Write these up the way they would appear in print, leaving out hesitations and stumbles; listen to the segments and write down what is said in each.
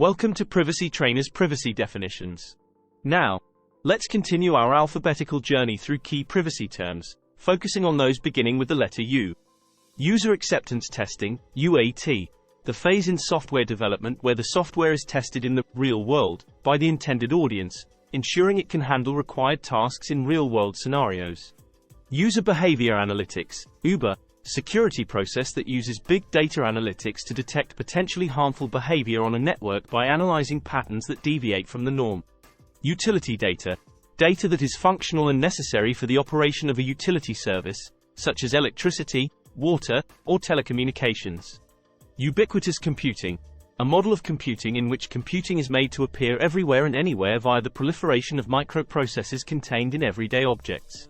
Welcome to Privacy Trainer's Privacy Definitions. Now, let's continue our alphabetical journey through key privacy terms, focusing on those beginning with the letter U. User acceptance testing, UAT, the phase in software development where the software is tested in the real world by the intended audience, ensuring it can handle required tasks in real-world scenarios. User behavior analytics, UBA, security process that uses big data analytics to detect potentially harmful behavior on a network by analyzing patterns that deviate from the norm. Utility data, data that is functional and necessary for the operation of a utility service, such as electricity, water, or telecommunications. Ubiquitous computing, a model of computing in which computing is made to appear everywhere and anywhere via the proliferation of microprocessors contained in everyday objects.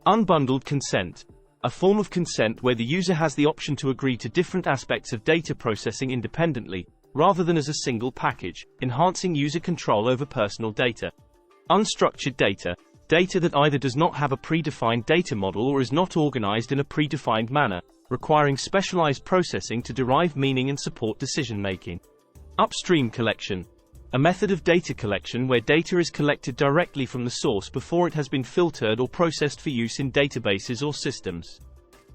Unbundled consent, a form of consent where the user has the option to agree to different aspects of data processing independently, rather than as a single package, enhancing user control over personal data. Unstructured data, data that either does not have a predefined data model or is not organized in a predefined manner, requiring specialized processing to derive meaning and support decision-making. Upstream collection, a method of data collection where data is collected directly from the source before it has been filtered or processed for use in databases or systems.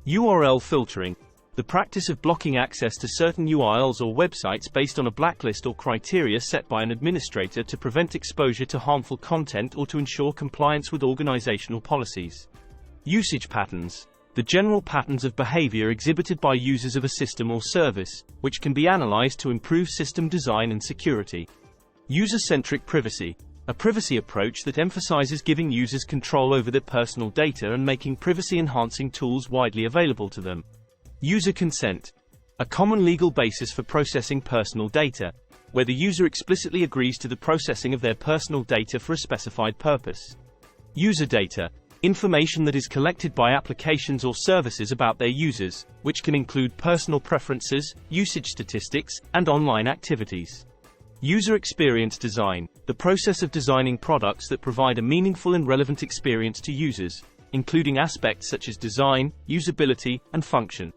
URL filtering, the practice of blocking access to certain URLs or websites based on a blacklist or criteria set by an administrator to prevent exposure to harmful content or to ensure compliance with organizational policies. Usage patterns, the general patterns of behavior exhibited by users of a system or service, which can be analyzed to improve system design and security. User-centric privacy, a privacy approach that emphasizes giving users control over their personal data and making privacy-enhancing tools widely available to them. User consent, a common legal basis for processing personal data, where the user explicitly agrees to the processing of their personal data for a specified purpose. User data, information that is collected by applications or services about their users, which can include personal preferences, usage statistics, and online activities. User experience design, the process of designing products that provide a meaningful and relevant experience to users, including aspects such as design, usability, and function.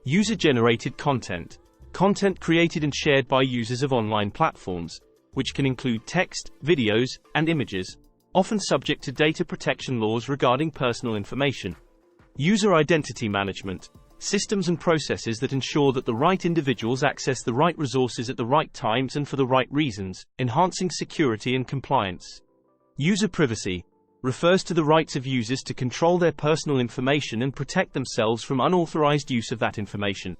User-generated content, content created and shared by users of online platforms, which can include text, videos, and images, often subject to data protection laws regarding personal information. User identity management, systems and processes that ensure that the right individuals access the right resources at the right times and for the right reasons, enhancing security and compliance. User privacy refers to the rights of users to control their personal information and protect themselves from unauthorized use of that information.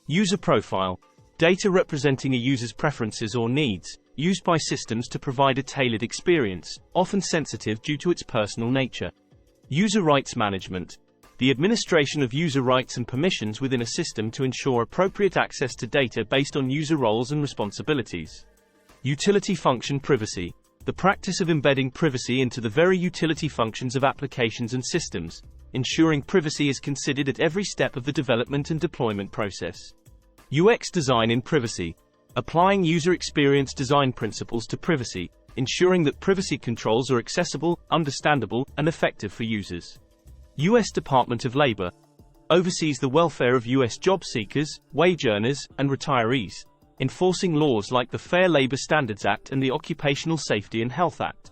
User profile, data representing a user's preferences or needs, used by systems to provide a tailored experience, often sensitive due to its personal nature. User rights management, the administration of user rights and permissions within a system to ensure appropriate access to data based on user roles and responsibilities. Utility function privacy, the practice of embedding privacy into the very utility functions of applications and systems, ensuring privacy is considered at every step of the development and deployment process. UX design in privacy, applying user experience design principles to privacy, ensuring that privacy controls are accessible, understandable, and effective for users. U.S. Department of Labor oversees the welfare of U.S. job seekers, wage earners, and retirees, enforcing laws like the Fair Labor Standards Act and the Occupational Safety and Health Act.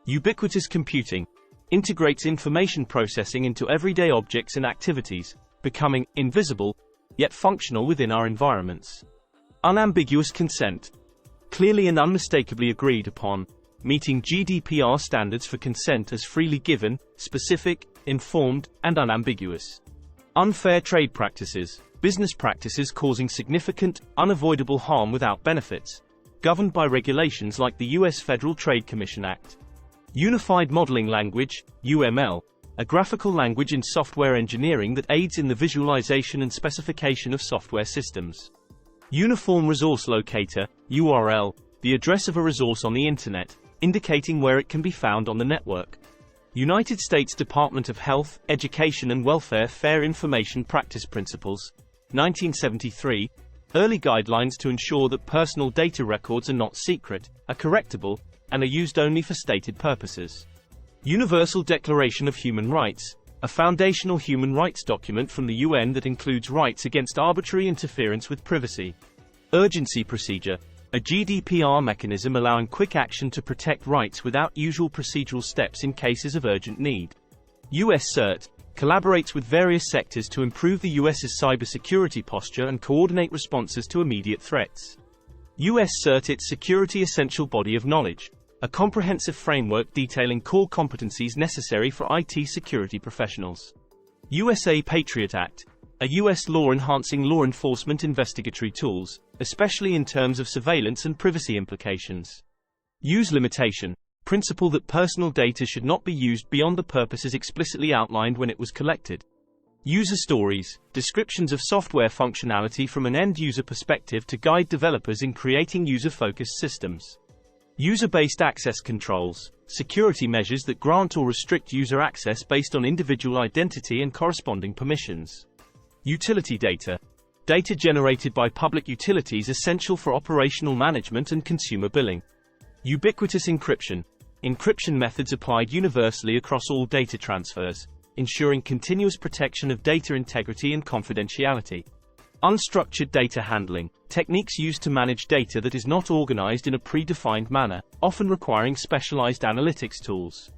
Ubiquitous computing integrates information processing into everyday objects and activities, becoming invisible, yet functional within our environments. Unambiguous consent, clearly and unmistakably agreed upon, meeting GDPR standards for consent as freely given, specific, informed, and unambiguous. Unfair trade practices, business practices causing significant, unavoidable harm without benefits, governed by regulations like the U.S. Federal Trade Commission Act. Unified Modeling Language, UML, a graphical language in software engineering that aids in the visualization and specification of software systems. Uniform Resource Locator, URL, the address of a resource on the Internet, indicating where it can be found on the network. United States Department of Health, Education and Welfare Fair Information Practice Principles, 1973, early guidelines to ensure that personal data records are not secret, are correctable, and are used only for stated purposes. Universal Declaration of Human Rights, a foundational human rights document from the UN that includes rights against arbitrary interference with privacy. Urgency procedure, a GDPR mechanism allowing quick action to protect rights without usual procedural steps in cases of urgent need. US CERT collaborates with various sectors to improve the US's cybersecurity posture and coordinate responses to immediate threats. US CERT, its security essential body of knowledge, a comprehensive framework detailing core competencies necessary for IT security professionals. USA Patriot Act, a U.S. law enhancing law enforcement investigatory tools, especially in terms of surveillance and privacy implications. Use limitation, principle that personal data should not be used beyond the purposes explicitly outlined when it was collected. User stories, descriptions of software functionality from an end-user perspective to guide developers in creating user-focused systems. User-based access controls, security measures that grant or restrict user access based on individual identity and corresponding permissions. Utility data, data generated by public utilities essential for operational management and consumer billing. Ubiquitous encryption, encryption methods applied universally across all data transfers, ensuring continuous protection of data integrity and confidentiality. Unstructured data handling, techniques used to manage data that is not organized in a predefined manner, often requiring specialized analytics tools.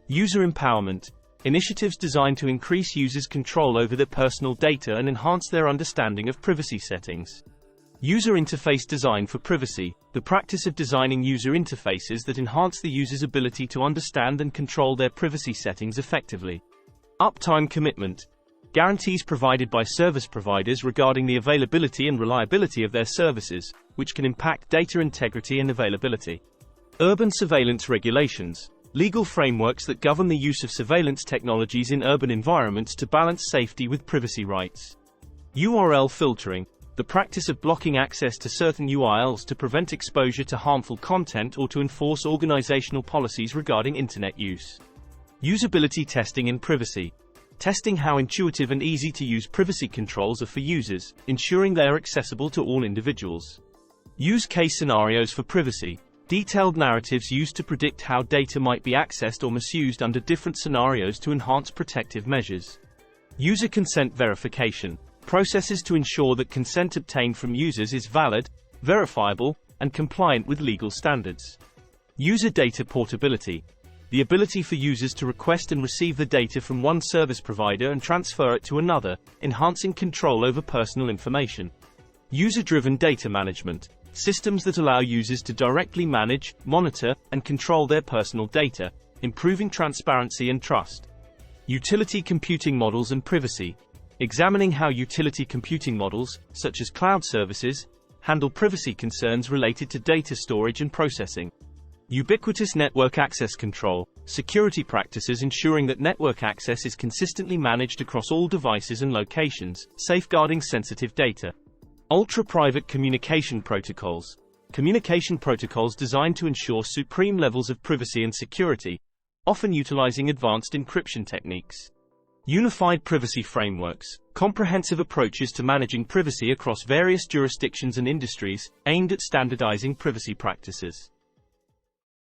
User empowerment, initiatives designed to increase users' control over their personal data and enhance their understanding of privacy settings. User interface design for privacy, the practice of designing user interfaces that enhance the user's ability to understand and control their privacy settings effectively. Uptime commitment, guarantees provided by service providers regarding the availability and reliability of their services, which can impact data integrity and availability. Urban surveillance regulations, legal frameworks that govern the use of surveillance technologies in urban environments to balance safety with privacy rights. URL filtering, the practice of blocking access to certain URLs to prevent exposure to harmful content or to enforce organizational policies regarding internet use. Usability testing in privacy, testing how intuitive and easy to use privacy controls are for users, ensuring they are accessible to all individuals. Use case scenarios for privacy, detailed narratives used to predict how data might be accessed or misused under different scenarios to enhance protective measures. User consent verification, processes to ensure that consent obtained from users is valid, verifiable, and compliant with legal standards. User data portability, the ability for users to request and receive the data from one service provider and transfer it to another, enhancing control over personal information. User-driven data management, systems that allow users to directly manage, monitor, and control their personal data, improving transparency and trust. Utility computing models and privacy, examining how utility computing models, such as cloud services, handle privacy concerns related to data storage and processing. Ubiquitous network access control, security practices ensuring that network access is consistently managed across all devices and locations, safeguarding sensitive data. Ultra-private communication protocols, communication protocols designed to ensure supreme levels of privacy and security, often utilizing advanced encryption techniques. Unified privacy frameworks, comprehensive approaches to managing privacy across various jurisdictions and industries, aimed at standardizing privacy practices.